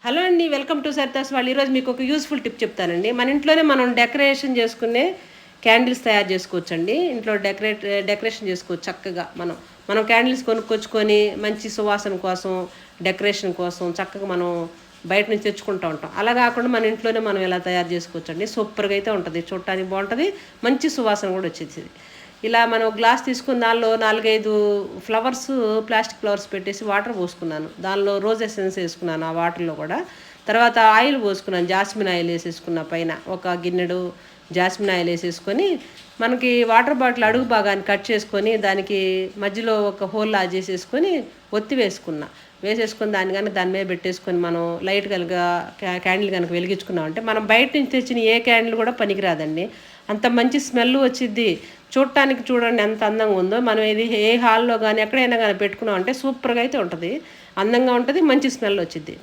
Hello అండి, welcome to Saritha's వాళ్ళు. ఈరోజు మీకు ఒక యూస్ఫుల్ టిప్ చెప్తానండి. మన ఇంట్లోనే మనం డెకరేషన్ చేసుకునే క్యాండిల్స్ తయారు చేసుకోవచ్చండి. ఇంట్లో డెకరేషన్ చేసుకోవచ్చు చక్కగా. మనం క్యాండిల్స్ కొనుక్కొచ్చుకొని మంచి సువాసన కోసం, డెకరేషన్ కోసం చక్కగా మనం బయట నుంచి తెచ్చుకుంటూ ఉంటాం. అలా కాకుండా మన ఇంట్లోనే మనం ఇలా తయారు చేసుకోవచ్చండి. సూపర్గా అయితే ఉంటుంది, చూడటానికి బాగుంటుంది, మంచి సువాసన కూడా వచ్చేది. ఇలా మనం గ్లాస్ తీసుకుని దానిలో 4-5 ఫ్లవర్స్, ప్లాస్టిక్ ఫ్లవర్స్ పెట్టేసి వాటర్ పోసుకున్నాను. దానిలో రోజ్ ఎసెన్స్ వేసుకున్నాను ఆ వాటర్లో కూడా. తర్వాత ఆయిల్ పోసుకున్నాను, జాస్మిన్ ఆయిల్ వేసేసుకున్న పైన ఒక గిన్నెడు జాస్మిన్ ఆయిల్ వేసేసుకొని, మనకి వాటర్ బాటిల్ అడుగు భాగాన్ని కట్ చేసుకొని దానికి మధ్యలో ఒక హోల్ లా చేసేసుకొని ఒత్తి వేసేసుకొని దాని మీద పెట్టేసుకొని మనం లైట్ కనుక క్యాండిల్ కనుక వెలిగించుకున్నామంటే మనం బయట నుంచి తెచ్చిన ఏ క్యాండిల్ కూడా పనికిరాదండి. అంత మంచి స్మెల్ వచ్చిద్ది. చూడటానికి చూడండి ఎంత అందంగా ఉందో. మనం ఇది ఏ హాల్లో కానీ ఎక్కడైనా కానీ పెట్టుకున్నాం అంటే సూపర్గా అయితే ఉంటుంది, అందంగా ఉంటుంది, మంచి స్మెల్ వచ్చిద్ది.